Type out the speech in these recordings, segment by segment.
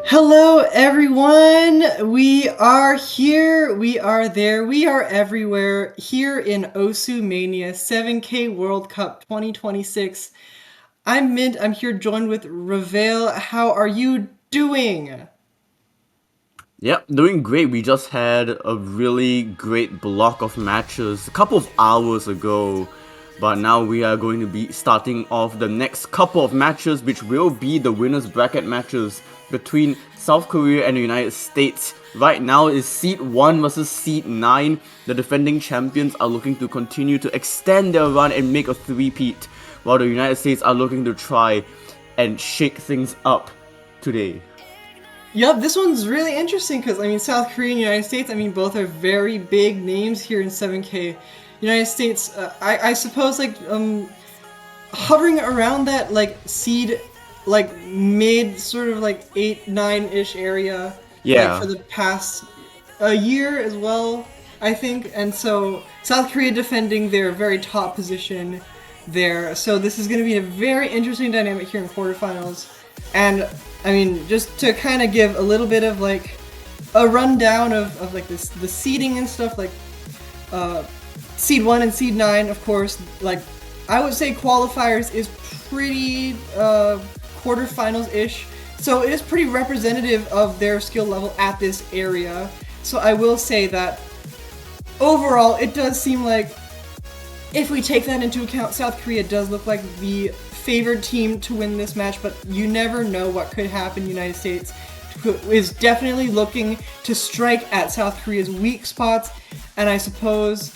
Hello, everyone. We are here, we are there, we are everywhere here in Osu Mania 7K World Cup 2026. I'm Mint. I'm here joined with Ravale. How are you doing? Yep, doing great. We just had a really great block of matches a couple of hours ago. But now we are going to be starting off the next couple of matches, which will be the winners bracket matches between South Korea and the United States. Right now is Seed 1 versus Seed 9. The defending champions are looking to continue to extend their run and make a three-peat, while the United States are looking to try and shake things up today. Yep, this one's really interesting because, South Korea and United States, both are very big names here in 7K. United States, I suppose, hovering around that, seed, mid, sort of, 8, 9-ish area, Yeah. for the past a year as well, I think. And so, South Korea defending their very top position there. So this is going to be a very interesting dynamic here in quarterfinals. And just to kind of give a little bit of a rundown of this the seeding and stuff, seed 1 and seed 9, of course, I would say qualifiers is pretty quarterfinals-ish. So it is pretty representative of their skill level at this area. So I will say that overall it does seem like, if we take that into account, South Korea does look like the favored team to win this match, but you never know what could happen. United States is definitely looking to strike at South Korea's weak spots, and I suppose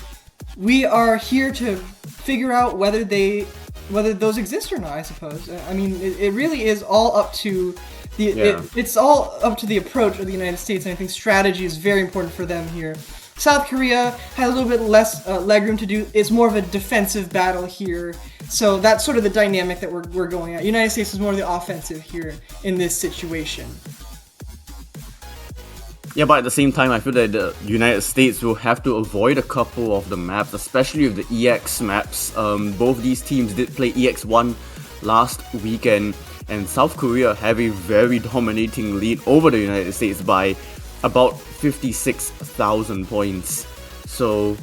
we are here to figure out whether those exist or not, I suppose. It really is all up to it's all up to the approach of the United States, and I think strategy is very important for them here. South Korea has a little bit less legroom to do. It's more of a defensive battle here. So that's sort of the dynamic that we're going at. United States is more of the offensive here in this situation. Yeah, but at the same time, I feel that the United States will have to avoid a couple of the maps, especially with the EX maps. Both these teams did play EX1 last weekend, and South Korea have a very dominating lead over the United States by about 56,000 points. So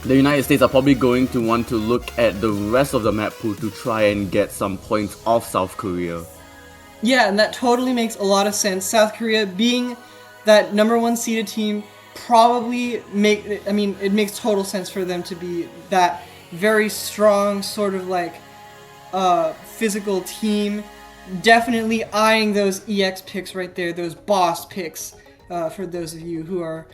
the United States are probably going to want to look at the rest of the map pool to try and get some points off South Korea. Yeah, and that totally makes a lot of sense. South Korea being that number 1 seeded team probably it makes total sense for them to be that very strong sort of physical team. Definitely eyeing those EX picks right there, those boss picks, for those of you who are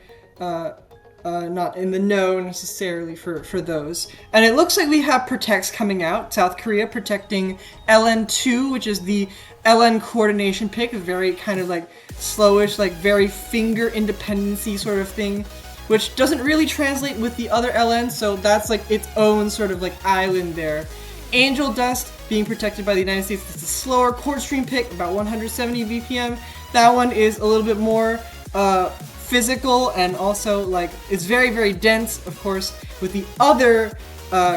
not in the know necessarily for those. And it looks like we have protects coming out. South Korea protecting LN2, which is the LN coordination pick, a very kind of slowish, very finger independency sort of thing, which doesn't really translate with the other LN, so that's its own sort of island there. Angel Dust being protected by the United States. It's a slower chord stream pick, about 170 BPM. That one is a little bit more physical, and also it's very, very dense, of course, with the other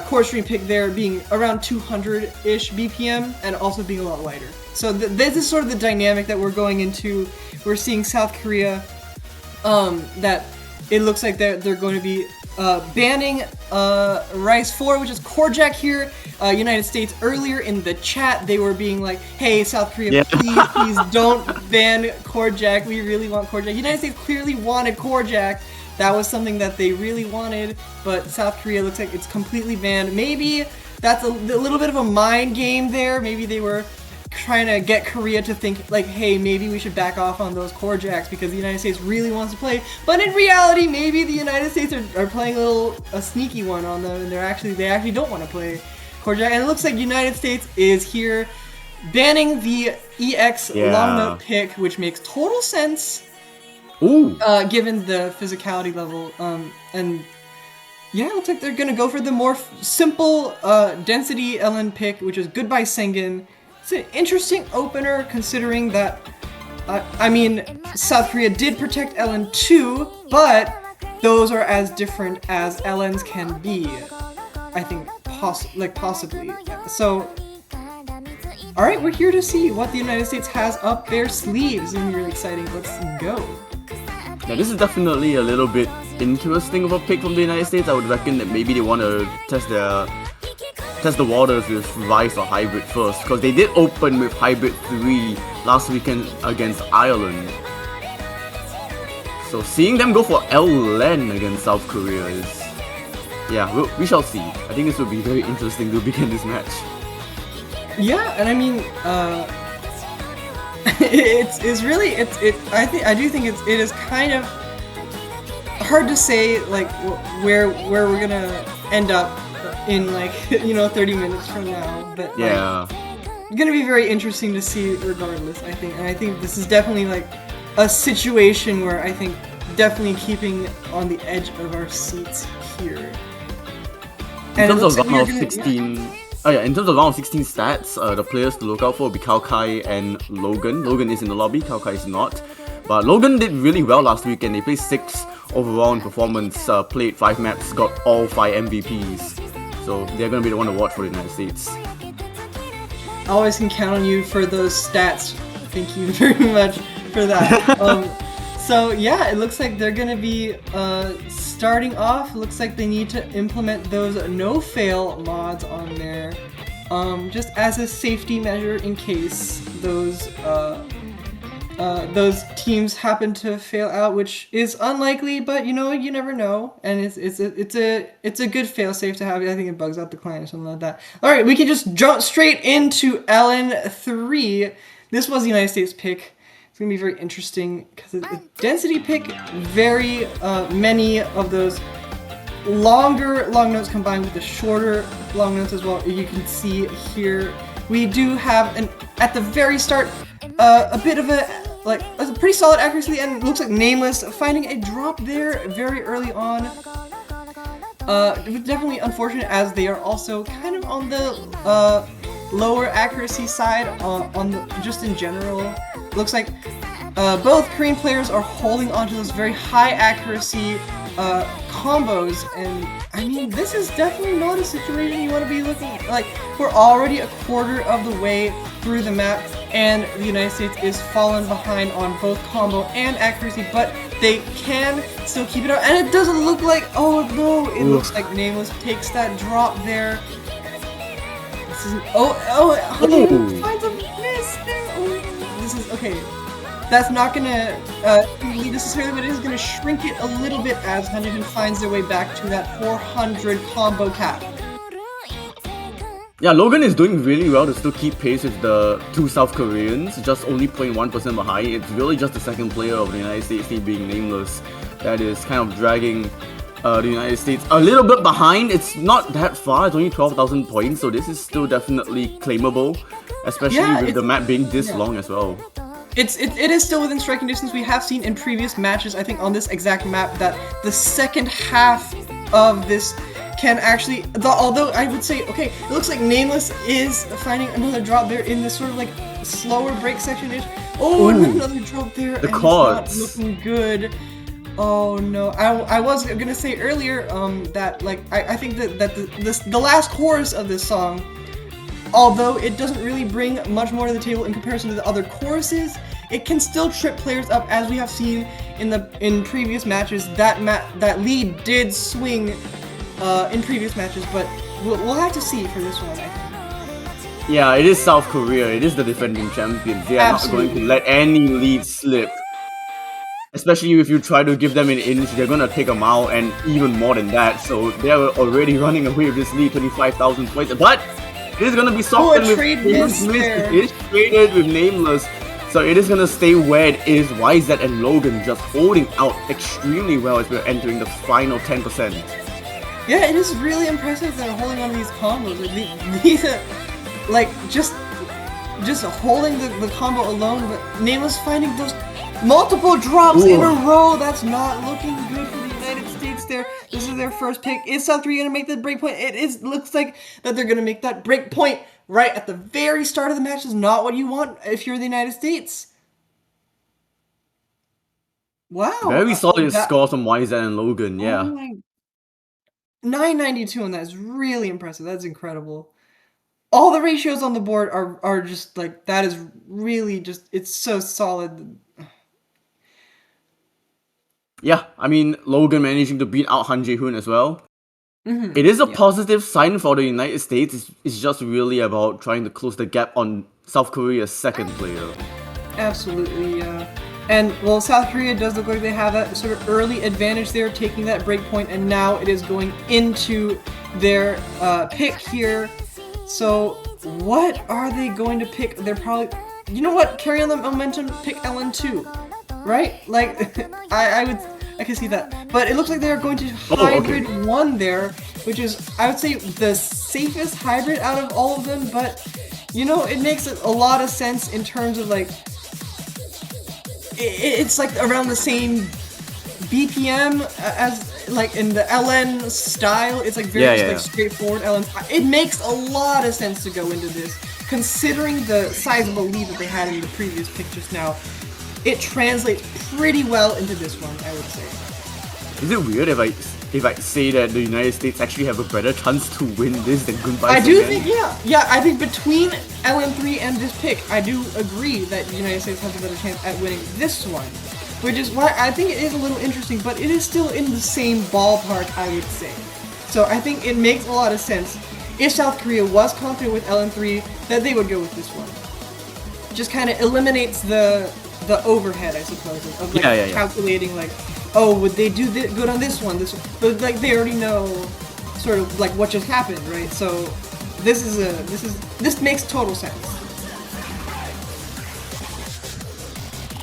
chord stream pick there being around 200-ish BPM and also being a lot lighter. So this is sort of the dynamic that we're going into. We're seeing South Korea, that it looks like they're going to be banning Rice 4, which is Korjak here. United States, earlier in the chat, they were being like, hey, South Korea, please don't ban Korjak. We really want Korjak. United States clearly wanted Korjak. That was something that they really wanted, but South Korea looks like it's completely banned. Maybe that's a little bit of a mind game there. Maybe they were trying to get Korea to think hey, maybe we should back off on those Korjaks because the United States really wants to play. But in reality, maybe the United States are playing a sneaky one on them, and they actually don't want to play Korjak. And it looks like United States is here banning the EX long note pick, which makes total sense. Ooh. Given the physicality level, and yeah, it looks like they're gonna go for the more simple density LN pick, which is Goodbye Sengen. It's an interesting opener considering that, South Korea did protect LN2, but those are as different as LNs can be. I think possibly. So All right, we're here to see what the United States has up their sleeves. It's gonna be really exciting. Let's go. Now this is definitely a little bit interesting of a pick from the United States. I would reckon that maybe they want to test the waters with Rise or Hybrid first, because they did open with Hybrid 3 last weekend against Ireland. So seeing them go for LN against South Korea is, yeah, we shall see. I think this will be very interesting to begin this match. Yeah, and I mean, it's really I do think it is kind of hard to say like where we're gonna end up in like 30 minutes from now, but Yeah. it's gonna be very interesting to see regardless. I think, and I think this is definitely like a situation where I think definitely keeping on the edge of our seats here. In And it terms looks of like we're round of gonna 16, oh yeah, in terms of round of 16 stats, the players to look out for will be Kai and Logan. Logan is in the lobby, Kai is not. But Logan did really well last week and they played 6 overall in performance, played 5 maps, got all 5 MVPs. So they're gonna be the one to watch for the United States. I always can count on you for those stats. Thank you very much for that. So yeah, it looks like they're gonna be starting off. Looks like they need to implement those no-fail mods on there, just as a safety measure in case those teams happen to fail out, which is unlikely, but you never know, and it's a good fail safe to have. I think it bugs out the client or something like that. All right, we can just jump straight into LN3. This was the United States pick. It's gonna be very interesting because it's a density pick. Very many of those longer long notes combined with the shorter long notes as well. You can see here we do have at the very start a bit of a pretty solid accuracy, and it looks like Nameless finding a drop there very early on. It was definitely unfortunate as they are also kind of on the lower accuracy side just in general. Looks like both Korean players are holding onto those very high accuracy combos, and I mean, this is definitely not a situation you want to be looking like. We're already a quarter of the way through the map, and the United States is falling behind on both combo and accuracy, but they can still keep it up, and it doesn't look like, oh no, it looks like Nameless takes that drop there. This is, finds a miss there. Oh, this is, okay. That's not gonna lead necessarily, but it is gonna shrink it a little bit as Huntington finds their way back to that 400 combo cap. Yeah, Logan is doing really well to still keep pace with the 2 South Koreans, just only 0.1% behind. It's really just the second player of the United States team being Nameless that is kind of dragging the United States a little bit behind. It's not that far, it's only 12,000 points, so this is still definitely claimable, especially with the map being this long as well. It is still within striking distance. We have seen in previous matches, I think on this exact map, that the second half of this can actually, although I would say, okay, it looks like Nameless is finding another drop there in this sort of like slower break section-ish. Oh, another drop there, the and cards. it's not looking good. Oh no, I was gonna say earlier that like I think that the last chorus of this song, although it doesn't really bring much more to the table in comparison to the other choruses, it can still trip players up, as we have seen in previous matches. That lead did swing in previous matches, but we'll have to see for this one, I think. Yeah, it is South Korea. It is the defending champions. They are not going to let any lead slip. Especially if you try to give them an inch, they're gonna take a mile and even more than that. So they are already running away with this lead, 25,000 points. But it is gonna be softened with Nameless. It is traded with Nameless. So it is gonna stay where it is. YZ and Logan just holding out extremely well as we're entering the final 10%. Yeah, it is really impressive that they're holding on to these combos. Like, these like just holding the combo alone, but Nameless finding those multiple drops in a row. That's not looking good for the United States there. This is their first pick. Is South Korea gonna make the breakpoint? Looks like that they're gonna make that breakpoint right at the very start of the match. Is not what you want if you're the United States. Wow. Very solid scores from YZ and Logan, yeah. Oh my, 992 on that is really impressive. That's incredible. all the ratios on the board are just like, that is really just, it's so solid. Yeah, I mean, Logan managing to beat out Han Jae-hoon as well. It is a Yeah. positive sign for the United States. It's just really about trying to close the gap on South Korea's second player. Absolutely, and well, South Korea does look like they have that sort of early advantage there, taking that break point, and now it is going into their pick here. So, what are they going to pick? They're probably, you know what? Carry on the momentum, pick LN2, right? Like, I can see that. But it looks like they're going to hybrid one there, which is, I would say, the safest hybrid out of all of them. But you know, it makes a lot of sense in terms of like, it's like around the same BPM as like in the LN style. It's like very straightforward LN. It makes a lot of sense to go into this, considering the sizable lead that they had in the previous pick just now. It translates pretty well into this one, I would say. Is it weird if I say that the United States actually have a better chance to win this than Goodbye I do Again? think, yeah, I think between LN3 and this pick, I do agree that the United States has a better chance at winning this one, which is why I think it is a little interesting, but it is still in the same ballpark, I would say. So I think it makes a lot of sense if South Korea was confident with LN3 that they would go with this one. Just kind of eliminates the overhead, I suppose, of like calculating like, oh, would they do good on this one? But like they already know sort of like what just happened, right? So this makes total sense.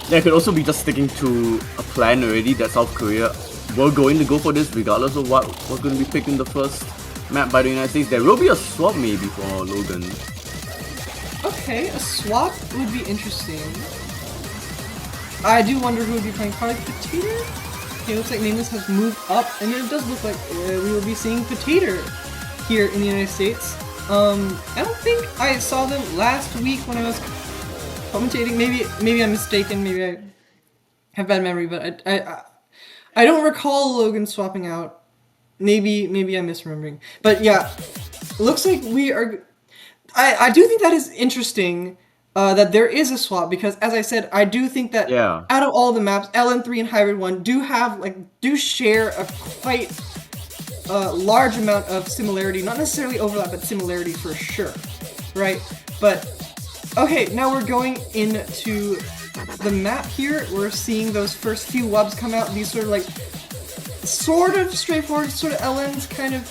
Yeah, it could also be just sticking to a plan already that South Korea were going to go for this regardless of what was going to be picked in the first map by the United States. There will be a swap maybe for Logan. Okay, a swap would be interesting. I do wonder who would be playing. Probably Potato? Okay, it looks like Nameless has moved up, and it does look like we will be seeing Potato here in the United States. I don't think I saw them last week when I was commentating. Maybe I'm mistaken. Maybe I have bad memory, but I don't recall Logan swapping out. Maybe I'm misremembering. But yeah, looks like we are. I do think that is interesting. That there is a swap, because as I said, I do think that out of all the maps, LN3 and Hybrid 1 do share a quite large amount of similarity, not necessarily overlap, but similarity for sure, right? But okay, now we're going into the map here. We're seeing those first few wubs come out. These sort of straightforward, sort of LNs kind of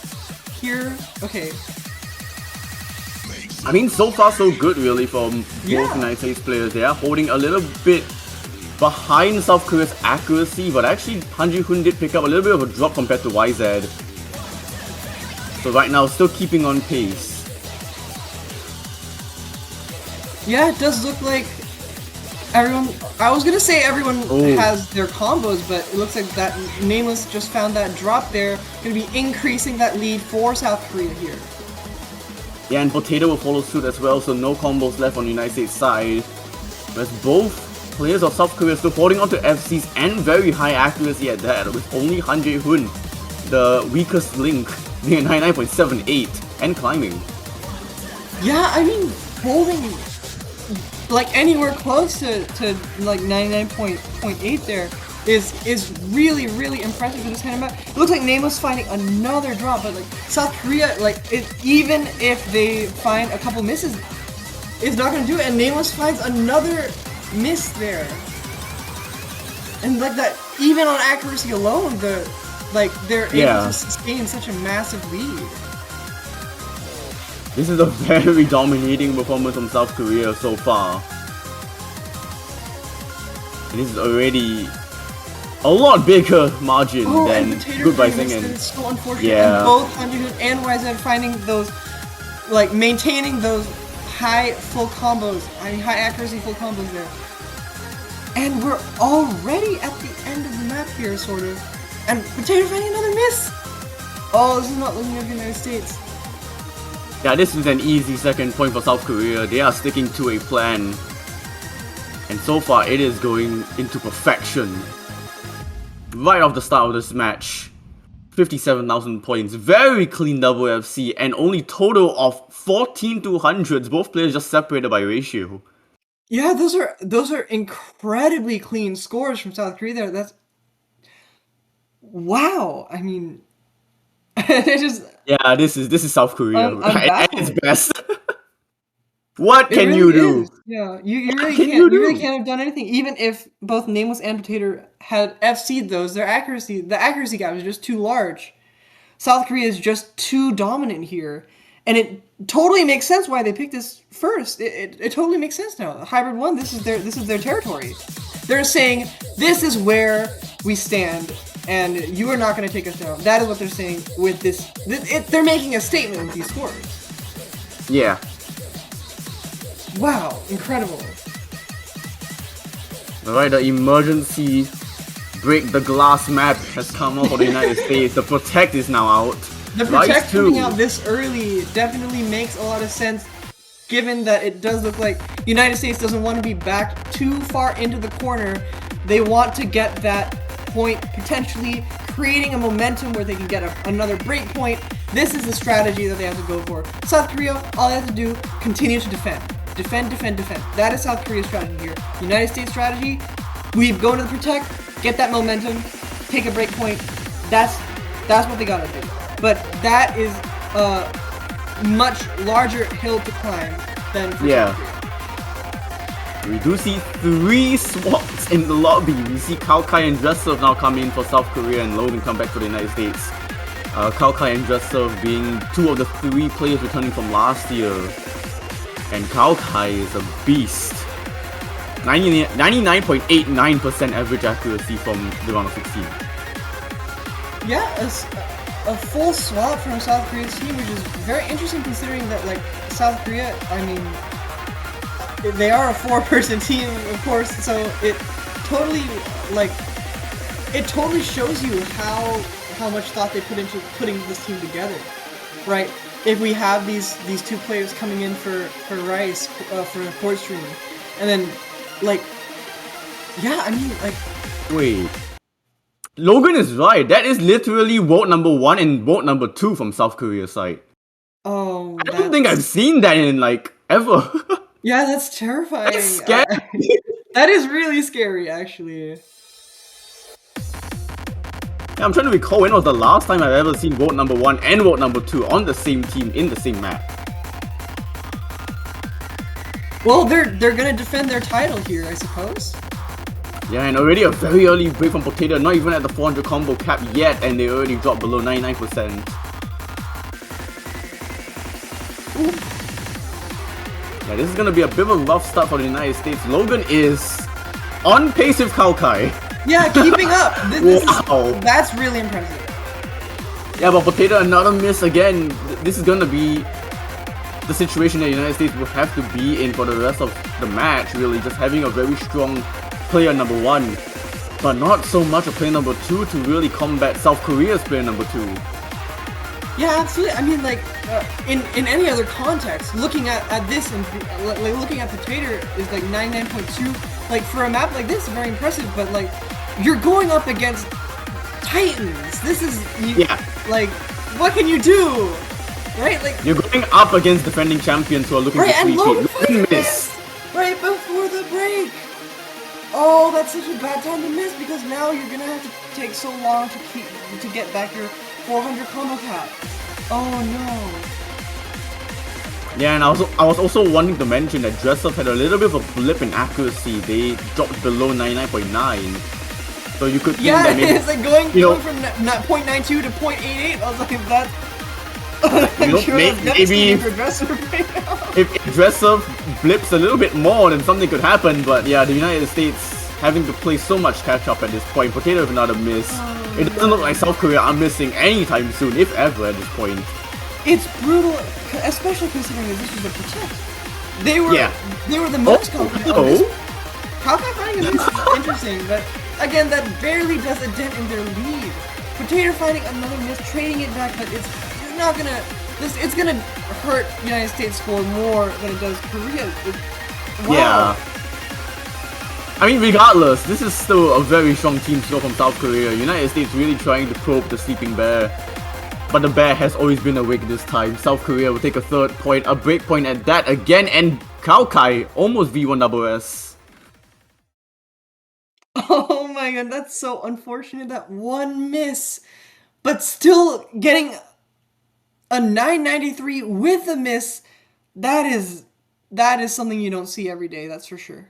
here. Okay. I mean, so far so good really from both United States players. They are holding a little bit behind South Korea's accuracy, but actually Han Jae-hoon did pick up a little bit of a drop compared to YZ. So right now, still keeping on pace. Yeah, it does look like everyone... I was gonna say everyone has their combos, but it looks like that Nameless just found that drop there. Gonna be increasing that lead for South Korea here. Yeah, and Potato will follow suit as well, so no combos left on the United States side. Whereas both players of South Korea still holding on to FCs and very high accuracy at that, with only Han Jae-hoon, the weakest link, near 99.78 and climbing. Yeah, I mean, holding like anywhere close to like 99.8 there is really, really impressive for this kind of map. It looks like Nameless finding another drop, but like South Korea, like even if they find a couple misses, it's not gonna do it, and Nameless finds another miss there. And like that, even on accuracy alone, they're able to sustain such a massive lead. This is a very dominating performance from South Korea so far. And this is already a lot bigger margin than Goodbye Singing. It's so unfortunate. And both Han Jae-hoon and YZ finding those, like maintaining those high full combos, high accuracy full combos there. And we're already at the end of the map here, sort of. And Potato finding another miss! Oh, this is not looking at the United States. Yeah, this is an easy second point for South Korea. They are sticking to a plan. And so far, it is going into perfection. Right off the start of this match. 57,000 points. Very clean WFC and only total of 14,200s. Both players just separated by ratio. Yeah, those are incredibly clean scores from South Korea there. That's wow. I mean, it just Yeah, this is South Korea I'm at its baffled. best. What It can you really do? is. Yeah, What can you you really do? can't have done anything. Even if both Nameless and Potato had FC'd those, the accuracy gap is just too large. South Korea is just too dominant here, and it totally makes sense why they picked this first. It totally makes sense now. Hybrid one, this is their territory. They're saying this is where we stand, and you are not going to take us down. That is what they're saying with this. They're making a statement with these scores. Yeah. Wow, incredible. Alright, the emergency break the glass map has come out for the United States. The Protect is now out. The Protect coming out this early definitely makes a lot of sense, given that it does look like United States doesn't want to be backed too far into the corner. They want to get that point, potentially creating a momentum where they can get another break point. This is the strategy that they have to go for. South Korea, all they have to do, continue to defend. Defend, defend, defend. That is South Korea's strategy here. United States strategy, we go into the Protect, get that momentum, take a break point. That's what they gotta do. But that is a much larger hill to climb than for South Korea. We do see 3 swaps in the lobby. We see Kai and Dresser now come in for South Korea and Logan come back for the United States. Kai and Dresser being 2 of the 3 players returning from last year. And Kai is a beast. 99.89% average accuracy from the round of 16. Yeah, a full swap from South Korea's team, which is very interesting considering that, like, South Korea, I mean, they are a 4-person team, of course, so it totally shows you how much thought they put into putting this team together, right? If we have these 2 players coming in for Rice, for Court Stream, and then, like, yeah, I mean, like... Wait. Logan is right. That is literally vote number 1 and vote number 2 from South Korea's side. Oh, I don't think I've seen that in, like, ever. Yeah, that's terrifying. That's scary. That is really scary, actually. Yeah, I'm trying to recall when was the last time I've ever seen vote number 1 and vote number 2 on the same team in the same map. Well, they're gonna defend their title here, I suppose. Yeah, and already a very early break from Potato, not even at the 400 combo cap yet, and they already dropped below 99%. Ooh. Yeah, this is gonna be a bit of a rough start for the United States. Logan is on pace with Kai. Yeah, keeping up. Wow. That's really impressive. Yeah, but Potato, another miss again. This is gonna be the situation that the United States will have to be in for the rest of the match, really. Just having a very strong player number 1, but not so much a player number 2 to really combat South Korea's player number 2. Yeah, absolutely. I mean, like, in any other context, looking at this and like looking at Potato is like 99.2. Like, for a map like this, very impressive. But like, you're going up against Titans. This is like, what can you do? Right? Like, you're going up against defending champions who are looking to and Logan missed right before the break. Oh, that's such a bad time to miss because now you're gonna have to take so long to get back your 400 combo cap. Oh no. Yeah, and I was also wanting to mention that Dress Up had a little bit of a blip in accuracy. They dropped below 99.9. So you could think that maybe, it's like going from 0.92 to 0.88. I was like, that's... maybe if Dress Up blips a little bit more, then something could happen. But yeah, the United States having to play so much catch up at this point. Potato with another miss. It doesn't look like South Korea are missing anytime soon, if ever, at this point. It's brutal, especially considering that this was a Protect. They were the most confident. How can I find this is interesting, but again, that barely does a dent in their lead. Potato finding another miss, trading it back, but it's not gonna. It's gonna hurt United States score more than it does Korea. Wow. Yeah. I I mean, regardless, this is still a very strong team score from South Korea. United States really trying to probe the sleeping bear. But the bear has always been awake this time. South Korea will take a third point, a break point at that again, and Kaokai almost V1SS. Oh my god, that's so unfortunate. That one miss. But still getting a 993 with a miss, that is something you don't see every day, that's for sure.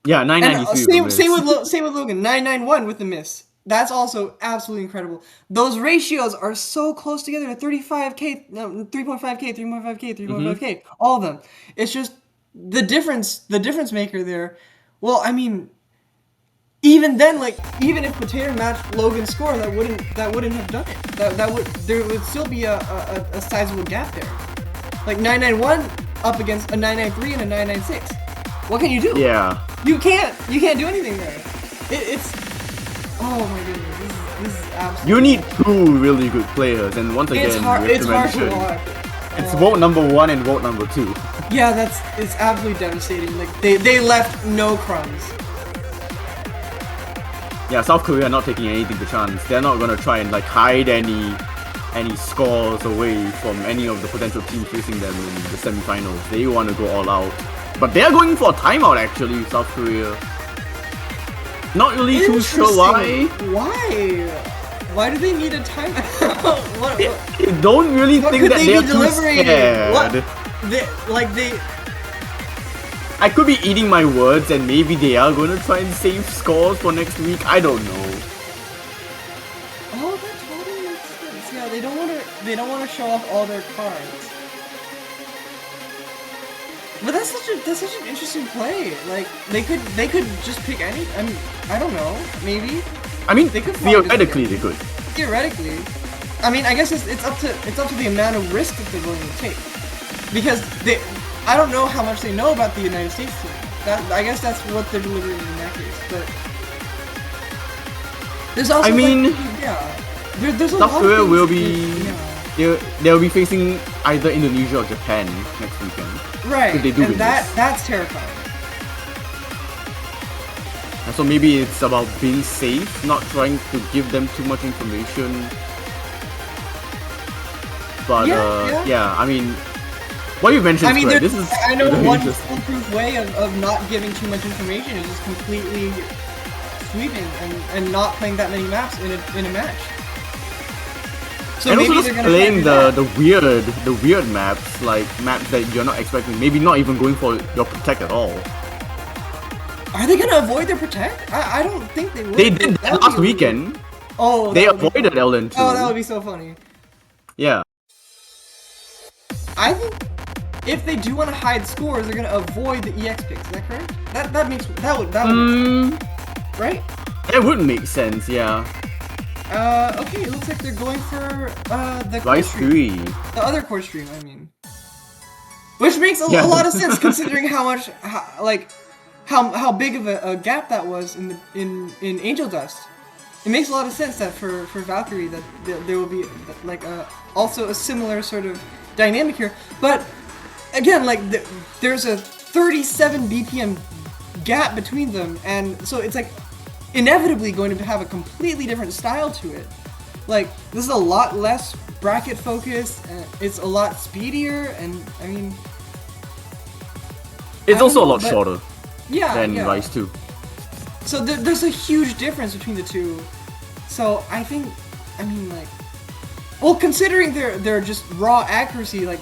Yeah, And 993 with a miss. same with Logan, 991 with the miss. That's also absolutely incredible. Those ratios are so close together. 35k, no, 3.5k, 3.5k, 3.5k, all of them. It's just the difference maker there. Well, I mean, even then, like, even if Potato matched Logan's score, that wouldn't have done it. There would still be a sizable gap there. Like 991 up against a 993 and a 996. What can you do? Yeah. You can't do anything there. It's oh my goodness, this is absolutely. You need two really good players, and once again, It's hard to watch. It's vote number 1 and vote number 2. Yeah, it's absolutely devastating. Like they left no crumbs. Yeah, South Korea are not taking anything to chance. They're not gonna try and like hide any scores away from any of the potential teams facing them in the semi-finals. They want to go all out. But they're going for a timeout actually, South Korea. Not really too sure why. Why do they need a timeout? I don't really think that they're too scared. I could be eating my words and maybe they are going to try and save scores for next week. I don't know. Oh, that totally makes sense. Yeah, they don't want to show off all their cards. But that's such an interesting play. Like they could just pick any. I mean, I don't know. Maybe. I mean, they could theoretically they could. Theoretically, I mean, I guess it's up to the amount of risk that they're willing to take, because I don't know how much they know about the United States team. I guess that's what they're delivering in that case. But there's also there's a South lot Korea of will be they'll be facing either Indonesia or Japan next weekend. Right, if they do and win that's terrifying. And so maybe it's about being safe, not trying to give them too much information. But yeah, I mean, what you mentioned is correct. I know one foolproof way of not giving too much information is just completely sweeping and not playing that many maps in a match. So and maybe also just playing the weird maps, like maps that you're not expecting. Maybe not even going for your protect at all. Are they gonna avoid their protect? I don't think they would. They did that last weekend. Oh, they avoided LN2. Oh, that would be so funny. Yeah. I think if they do want to hide scores, they're gonna avoid the EX picks. Is that correct? That would make sense, right? That would make sense. Yeah. Okay, it looks like they're going for the Rise 3. The other core stream, I mean. Which makes a lot of sense considering how big of a gap that was in Angel Dust. It makes a lot of sense that for Valkyrie that there will be like also a similar sort of dynamic here. But again, like there's a 37 BPM gap between them, and so it's like inevitably going to have a completely different style to it. Like this is a lot less bracket focused, and it's a lot speedier, and I mean, it's also a lot shorter. Than Rise 2. So there's a huge difference between the two. So I think, I mean, like, well, considering their just raw accuracy, like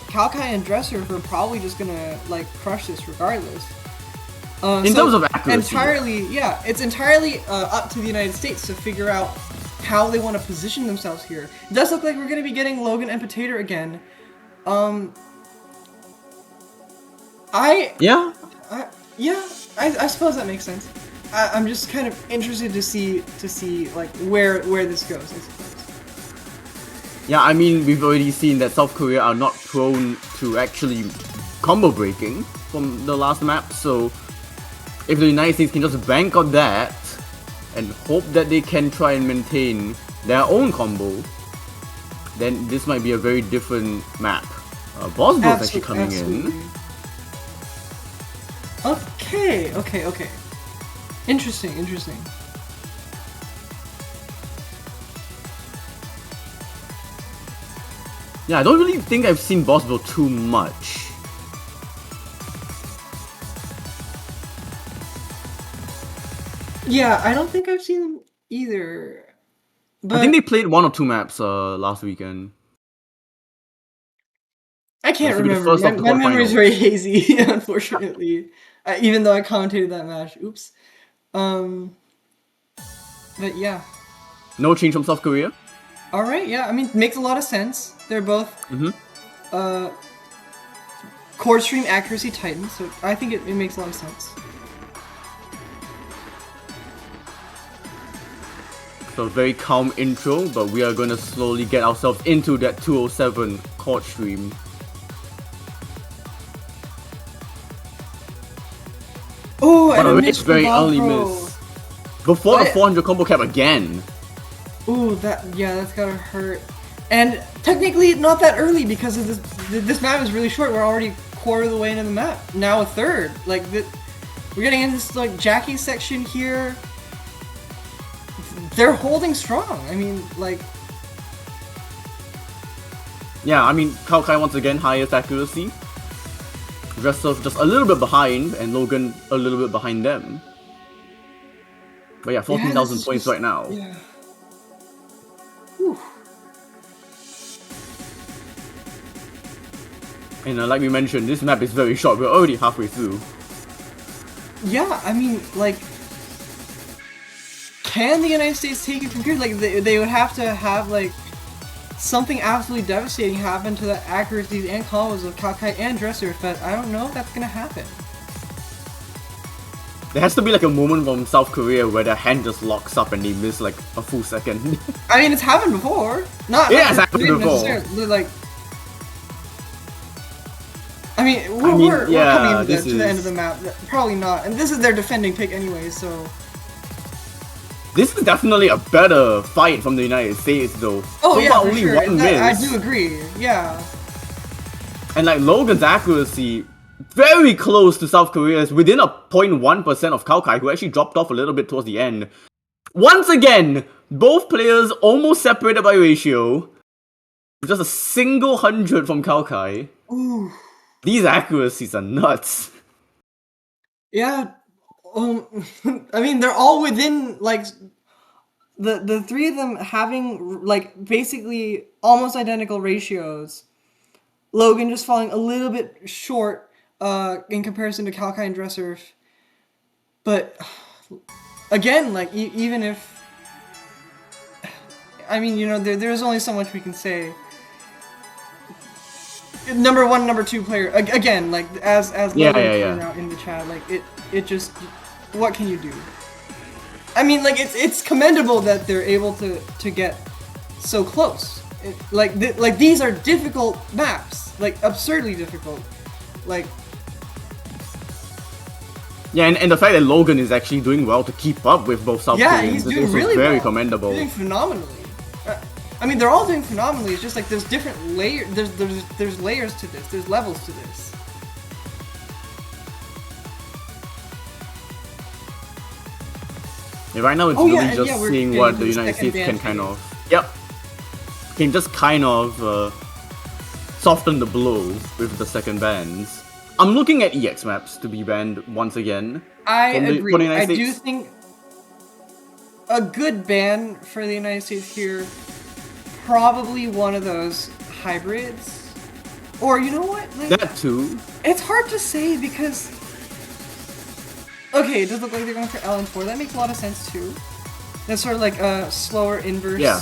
Kalkai and Dresser are probably just gonna like crush this regardless. In terms of accuracy, it's entirely up to the United States to figure out how they want to position themselves here. It does look like we're gonna be getting Logan and Potato again. I suppose that makes sense. I'm just kind of interested to see like where this goes, I suppose. Yeah, I mean, we've already seen that South Korea are not prone to actually combo breaking from the last map, so if the United States can just bank on that and hope that they can try and maintain their own combo, then this might be a very different map. Boss Bros actually coming in. Okay. Interesting. Yeah, I don't really think I've seen Bossville too much. Yeah, I don't think I've seen them either. I think they But played 1 or 2 maps last weekend. I This can't will be the remember. first of the My memory is quarterfinals. very hazy, unfortunately. Even though I commentated that match. Oops. Um, but yeah. No change from South Korea? All right. Yeah. I mean, makes a lot of sense. They're both Mm-hmm. uh, core stream accuracy titans, so I think it makes a lot of sense. So very calm intro, but we are going to slowly get ourselves into that 207 court stream. Oh, But and a a miss from very Bob early Pro. miss. Before the But 400 combo cap again. ooh, that's gotta hurt. And technically, not that early because of this map is really short. We're already quarter of the way into the map. Now a third. Like we're getting into this like Jackie section here. They're holding strong. I mean, like. Yeah, I mean, Kaokai once again, highest accuracy. Dressov just a little bit behind, and Logan a little bit behind them. But yeah, Yeah, this 14,000 is points just right now. yeah. Whew. And like we mentioned, this map is very short. We're already halfway through. Yeah, I mean, like, can the United States take it from here? Like, they would have to have, like, something absolutely devastating happen to the accuracies and combos of Kakai and Dresser, but I don't know if that's gonna happen. There has to be like a moment from South Korea where their hand just locks up and they miss like a full second. I mean, it's happened before. Not Yeah, it's happened before. necessarily, like, I mean, we're coming into to the end of the map. Probably not. And this is their defending pick anyway, so. This is definitely a better fight from the United States though. Oh, so yeah, far for only sure. one I miss. do agree, yeah. And like Logan's accuracy, very close to South Korea's, within a 0.1% of Kaokai, who actually dropped off a little bit towards the end. Once again, both players almost separated by ratio. Just a single 100 from Kaokai. Ooh. These accuracies are nuts. Yeah. I mean, they're all within, like, the three of them having, like, basically almost identical ratios. Logan just falling a little bit short in comparison to Kalkai and Dresser. But, again, like, even if... I mean, you know, there's only so much we can say. Number one, number two player, again, like, as Logan pointed out in the chat, like, it just... What can you do? I mean, like, it's commendable that they're able to get so close. Like these are difficult maps, like absurdly difficult. Like, yeah, and the fact that Logan is actually doing well to keep up with both South Koreans he's doing really very well. commendable. He's doing phenomenally. I mean, they're all doing phenomenally. It's just like there's different layers. There's layers to this. There's levels to this. Yeah, right now it's really just seeing what the United States can kind of... Yep. Can just kind of soften the blow with the second bans. I'm looking at EX maps to be banned once again. I agree. I do think a good ban for the United States here, probably one of those hybrids. Or you know what? Like, that too. It's hard to say because... Okay, it does look like they're going for LN4. That makes a lot of sense too. That's sort of like a slower inverse. Yeah.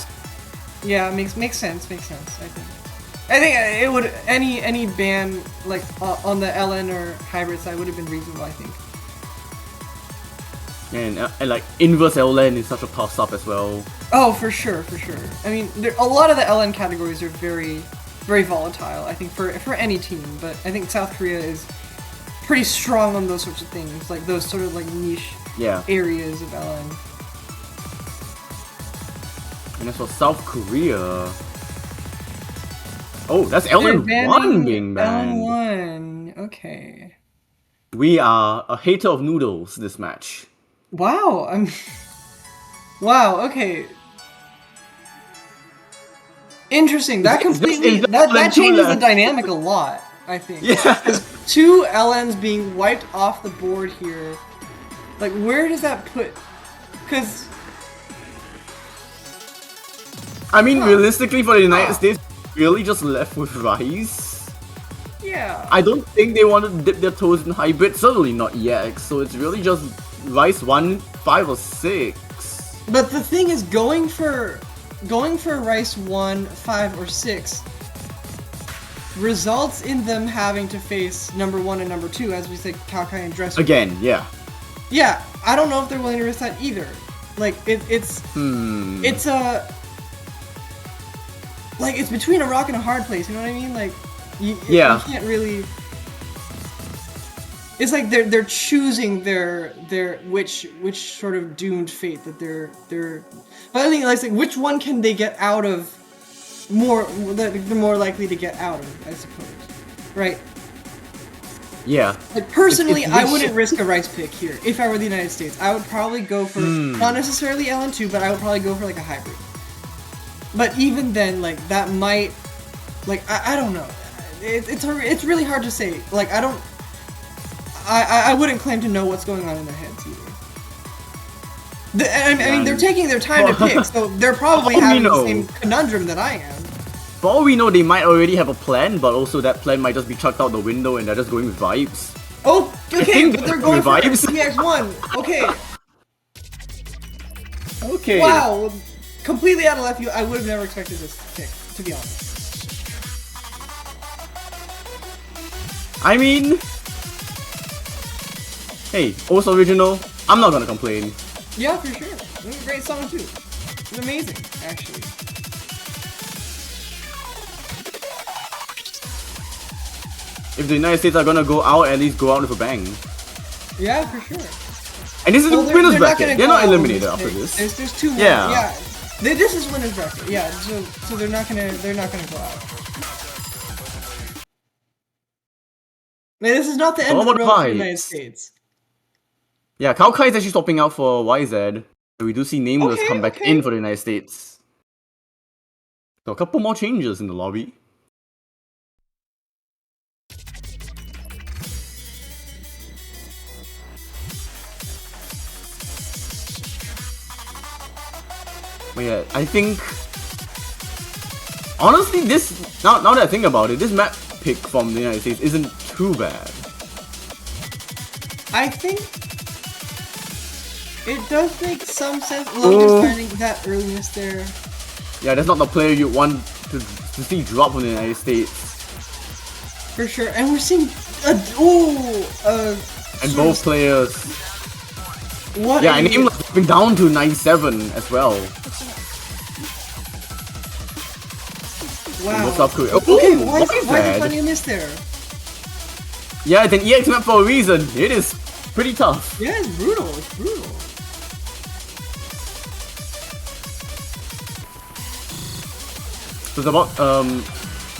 Yeah, makes sense. I think it would any ban like on the LN or hybrid side would have been reasonable. I think. And like inverse LN is such a toss up as well. Oh, for sure. I mean, a lot of the LN categories are very volatile. I think for any team, but I think South Korea is pretty strong on those sorts of things, like those sort of like niche areas of LN. And as for South Korea, oh, that's LN1 being banned. LN1, okay. We are a hater of noodles this match. Wow, wow, okay. Interesting. That completely that changes the dynamic a lot, I think. Yeah. Because 2 LNs being wiped off the board here, like where does that put? Because I mean, realistically, for the United States, really just left with rice. Yeah. I don't think they want to dip their toes in hybrid. Certainly not EX. So it's really just rice 1, 5, or 6. But the thing is, going for rice 1, 5, or 6 results in them having to face number 1 and number 2, as we said, Kalkai and Dresser. Again, yeah. Yeah, I don't know if they're willing to risk that either. Like it's a like it's between a rock and a hard place. You know what I mean? Like you can't really. It's like they're choosing their which sort of doomed fate that they're. But I think like which one can they get out of more that they're more likely to get out of, I suppose, right? Yeah. Like personally, I wouldn't risk a rice pick here if I were the United States. I would probably go for not necessarily LN2, but I would probably go for like a hybrid. But even then, like that might, like I don't know. It's really hard to say. Like I wouldn't claim to know what's going on in their heads either. I mean, they're taking their time to pick, so they're probably having the same conundrum that I am. For all we know, they might already have a plan, but also that plan might just be chucked out the window and they're just going with vibes. Oh, okay, but they're going for vibes. EX1. Okay. Okay. Wow, completely out of left field. I would have never expected this pick, to be honest. I mean, hey, also original. I'm not gonna complain. Yeah, for sure. It was a great song too. It's amazing, actually. If the United States are gonna go out, at least go out with a bang. Yeah, for sure. And this is the winners bracket. They're not eliminated after this. There's 2 more. Yeah. This is winners bracket. Yeah. So they're not gonna go out. Man, this is not the end of the road for the United States. Yeah, Kalkai is actually stopping out for YZ. We do see Nameless come back in for the United States. So a couple more changes in the lobby. But yeah, I think honestly this now that I think about it, this map pick from the United States isn't too bad. I think it does make some sense. Logan's finding that earliness there. Yeah, that's not the player you want to see drop from the United States. For sure, and we're seeing and both players. What? Yeah, and Nameless dropping down to 97 as well. Wow. South Korea. Okay, why is he finding a miss there? Yeah, it's an EX map for a reason. It is pretty tough. Yeah, it's brutal. It's brutal. So it's about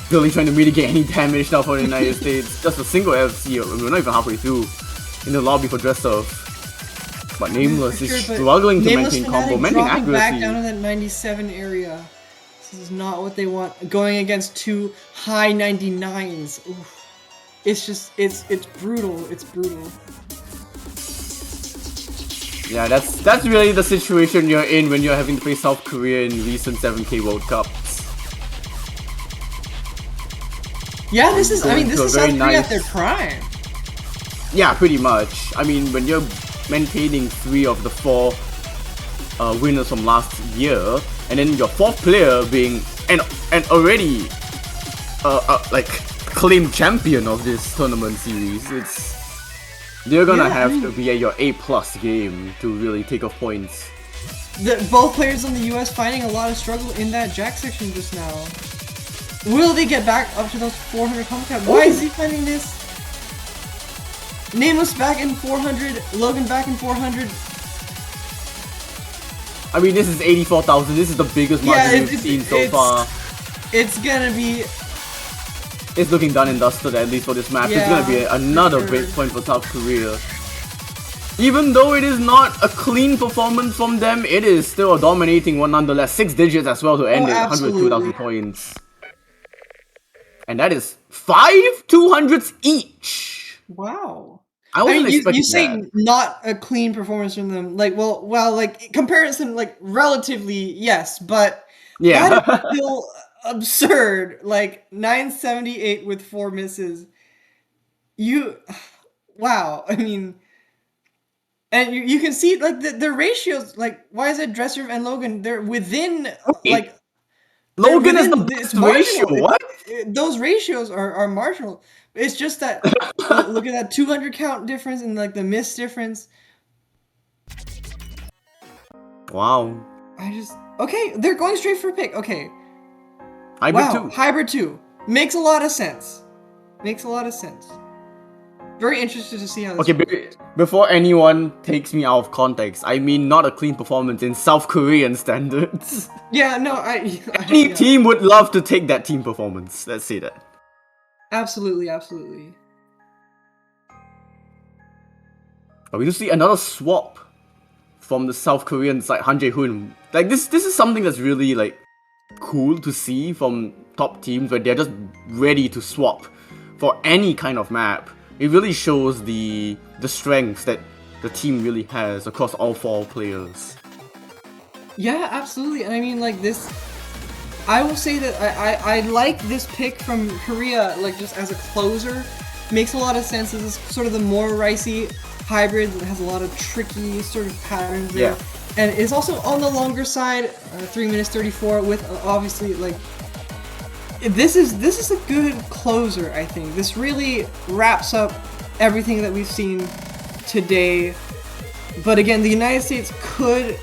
really trying to mitigate any damage now for the United States. Just a single FC. We're not even halfway through in the lobby for dress up. But Nameless is struggling to maintain combo, maintain accuracy. Back down to that 97 area. This is not what they want. Going against 2 high 99s. Oof. It's just, it's brutal. It's brutal. Yeah, that's really the situation you're in when you're having to play South Korea in recent 7K World Cups. Yeah, this is South Korea at their prime. Yeah, pretty much. I mean, when you're maintaining 3 of the 4 winners from last year, and then your 4th player being and already like claimed champion of this tournament series, they're gonna have to be at your A+ game to really take off points. Both players in the US finding a lot of struggle in that Jack section just now. Will they get back up to those 400 combo cap? Why is he finding this? Nameless back in 400, Logan back in 400. I mean, this is 84,000. This is the biggest margin we've seen so far. It's gonna be it's looking done and dusted, at least for this match. It's gonna be another break point for South Korea. Even though it is not a clean performance from them, it is still a dominating one nonetheless. 6 digits as well to end it, 102,000 points. And that is 5 200s each. Wow. I wasn't expecting you say that. not a clean performance from them. Like, well, like comparison, like relatively, yes, but Yeah. that is still absurd. Like 978 with 4 misses. Wow. I mean, and you can see like the ratios. Like, why is it Dresser and Logan? They're within like. Logan is the best ratio. What? Those ratios are marginal. It's just that look at that 200 count difference and like the miss difference. Wow. Okay, they're going straight for a pick. Okay. Hybrid 2. Hybrid 2 makes a lot of sense. Very interested to see how this works. Before anyone takes me out of context, I mean not a clean performance in South Korean standards. Yeah, no, any team would love to take that team performance. Let's say that. Absolutely. But we do see another swap from the South Korean side, Han Jae-hoon. Like this is something that's really like cool to see from top teams where they're just ready to swap for any kind of map. It really shows the strengths that the team really has across all 4 players. Yeah, absolutely. And I mean, like this, I will say that I like this pick from Korea, like just as a closer. Makes a lot of sense. This is sort of the more ricey hybrid that has a lot of tricky sort of patterns there. Yeah. And it's also on the longer side, 3 minutes 34 with obviously like, this is a good closer, I think. This really wraps up everything that we've seen today. But again, the United States could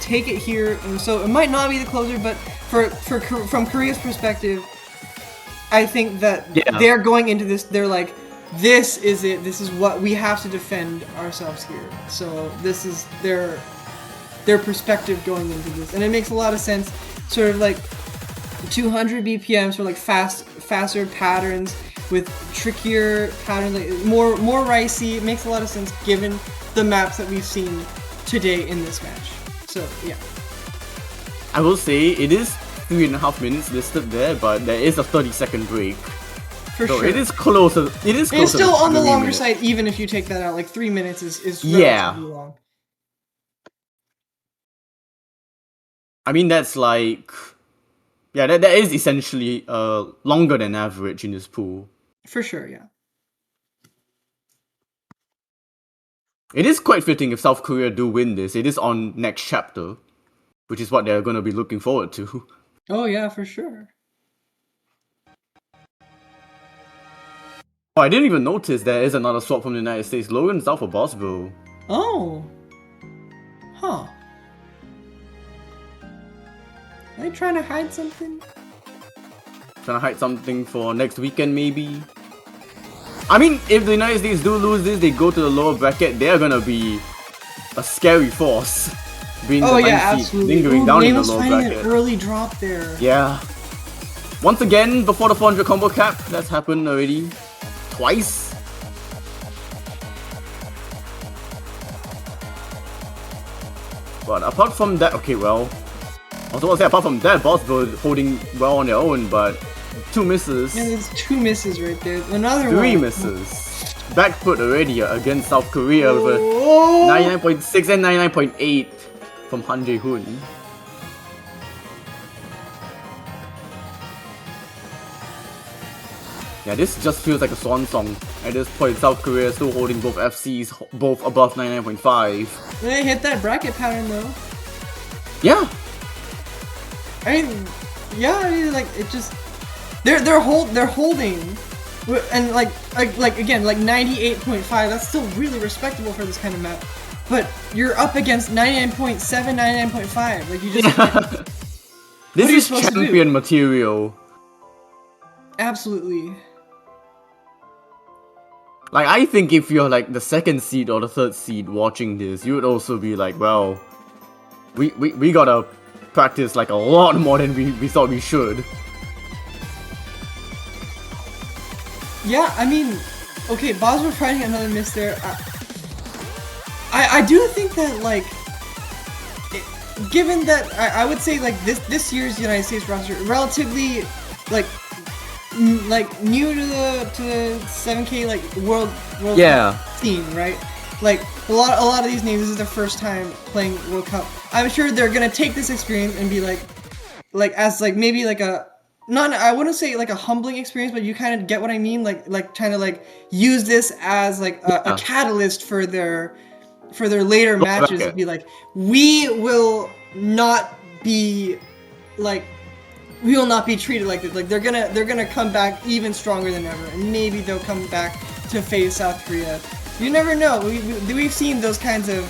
take it here, and so it might not be the closer, but from Korea's perspective, I think that they're going into this, they're like, this is it, this is what we have to defend ourselves here. So this is their perspective going into this, and it makes a lot of sense, sort of like 200 BPMs for like faster patterns with trickier patterns, like more ricey. It makes a lot of sense given the maps that we've seen today in this match. So yeah, I will say it is 3.5 minutes listed there, but there is a 30-second break. For sure. It is closer. It's still on the longer side, even if you take that out. Like 3 minutes is relatively long. I mean, that's like, that is essentially longer than average in this pool. For sure, yeah. It is quite fitting if South Korea do win this. It is on next chapter, which is what they're going to be looking forward to. Oh yeah, for sure. Oh, I didn't even notice there is another swap from the United States. Logan's out for Bosville. Oh. Huh. Are they trying to hide something? Trying to hide something for next weekend, maybe? I mean, if the United States do lose this, they go to the lower bracket, they're gonna be a scary force. Being the absolutely. Lingering down in the lower bracket. An early drop there. Yeah. Once again, before the 400 combo cap, that's happened already. Twice. But apart from that, okay, well, I was about to say, apart from that, Bosville holding well on their own, but 2 misses. Yeah, there's 2 misses right there. Another 3 one. misses. Back foot already against South Korea with a 99.6 and 99.8 from Han Jae-hoon. Yeah, this just feels like a swan song. At this point, South Korea is still holding both FCs, both above 99.5. They hit that bracket pattern though. Yeah. I mean, like it just they're holding, and like again like 98.5. That's still really respectable for this kind of map. But you're up against 99.7, 99.5. Like you just. This is champion material. Absolutely. Like, I think if you're like the 2nd seed or the 3rd seed watching this, you would also be like, well, we gotta practice like a lot more than we thought we should. Yeah, I mean, okay, Bosworth finding another miss there. I do think that, like, given that I would say like this year's United States roster relatively like new to the 7K like world Yeah. Cup scene, right? Like a lot of these names, this is their first time playing World Cup. I'm sure they're gonna take this experience and be like as like maybe like a not I wouldn't say like a humbling experience, but you kind of get what I mean. Like trying to like use this as like a Yeah. catalyst for their later Lower matches. bracket. It'd be like we will not be like we will not be treated like this. Like they're gonna come back even stronger than ever, and maybe they'll come back to face South Korea. You never know. We've seen those kinds of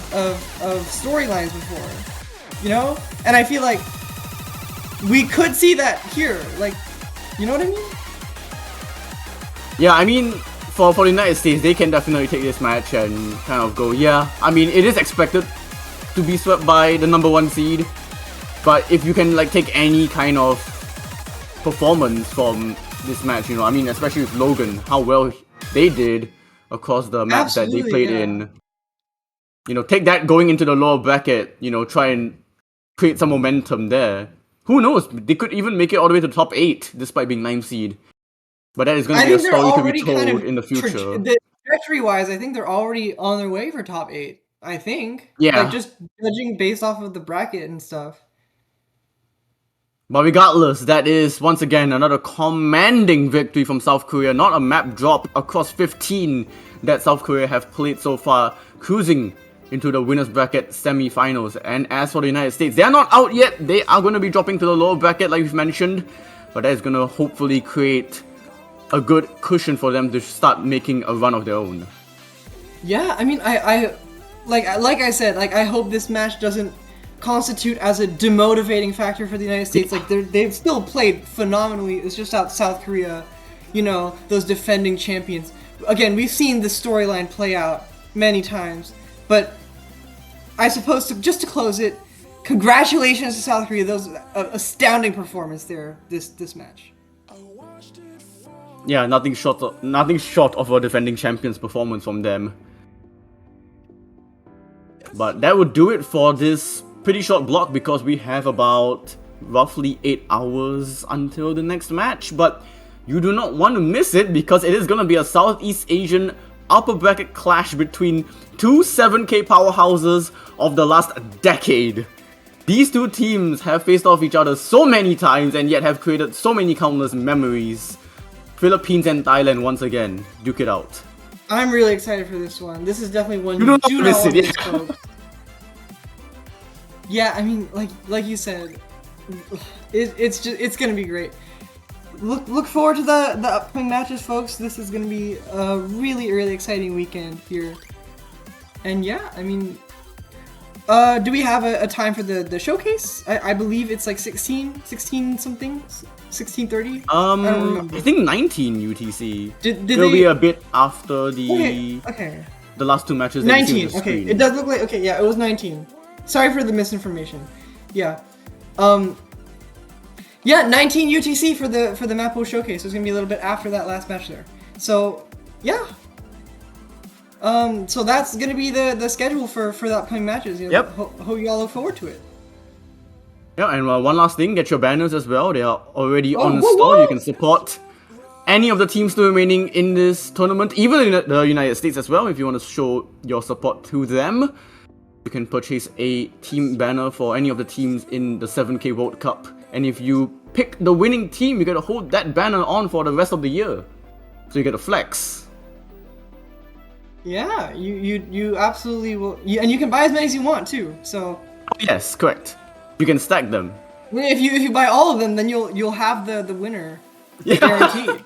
storylines before, you know. And I feel like we could see that here. Like, you know what I mean? Yeah, I mean, for the United States, they can definitely take this match and kind of go, yeah. I mean, it is expected to be swept by the #1 seed, but if you can like take any kind of performance from this match, you know, I mean, especially with Logan, how well they did across the maps that they played in. You know, take that going into the lower bracket, you know, try and create some momentum there. Who knows? They could even make it all the way to the top 8 despite being 9th seed. But that is going to be a story to be told in the future. Trajectory-wise, I think they're already on their way for top 8. I think. Yeah. Like just judging based off of the bracket and stuff. But regardless, that is once again another commanding victory from South Korea. Not a map drop across 15 that South Korea have played so far, cruising into the winners bracket semi-finals. And as for the United States, they are not out yet. They are going to be dropping to the lower bracket like we've mentioned. But that is going to hopefully create a good cushion for them to start making a run of their own. Yeah, I mean, I like I said, like I hope this match doesn't constitute as a demotivating factor for the United States. Like they've still played phenomenally. It's just out South Korea, you know, those defending champions. Again, we've seen the storyline play out many times, but I suppose just to close it, congratulations to South Korea. Those astounding performance there this match. Yeah, nothing short of a defending champions performance from them. But that would do it for this pretty short block because we have about roughly 8 hours until the next match. But you do not want to miss it because it is going to be a Southeast Asian upper bracket clash between two 7K powerhouses of the last decade. These two teams have faced off each other so many times and yet have created so many countless memories. Philippines and Thailand once again duke it out. I'm really excited for this one. This is definitely one you you do not want to miss, folks. Yeah, I mean, like you said, it's gonna be great. Look forward to the upcoming matches, folks. This is gonna be a really exciting weekend here. And yeah, I mean, do we have a time for the showcase? I believe it's like 16 something. 16:30? I don't remember. I think 19 UTC. It'll be a bit after the okay. The last two matches. 19. Okay, it does look like yeah, it was 19. Sorry for the misinformation. Yeah. Yeah, 19 UTC for the Mapo showcase. So it's gonna be a little bit after that last match there. So yeah. So that's gonna be the schedule for the upcoming matches. You know, yep. Hope you all look forward to it. Yeah, and one last thing, get your banners as well. They are already on the store. You can support any of the teams still remaining in this tournament, even in the United States as well. If you want to show your support to them, you can purchase a team banner for any of the teams in the 7K World Cup. And if you pick the winning team, you get to hold that banner on for the rest of the year. So you get to flex. Yeah, you absolutely will, and you can buy as many as you want too. So yes, correct. You can stack them. If you buy all of them, then you'll have the winner guaranteed.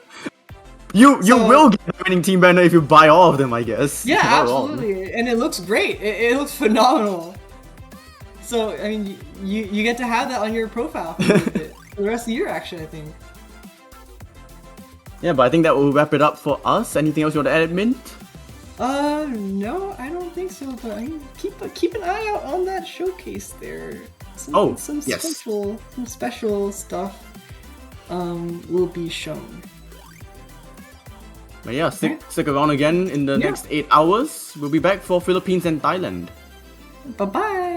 You will get the winning team banner if you buy all of them, I guess. Yeah, absolutely, and it looks great. It looks phenomenal. So I mean, you get to have that on your profile for the rest of the year. Actually, I think. Yeah, but I think that will wrap it up for us. Anything else you want to add, Mint? No, I don't think so. But I mean, keep an eye out on that showcase there. Some special stuff will be shown. But yeah, stick around again in the Yeah. next 8 hours. We'll be back for Philippines and Thailand. Bye bye.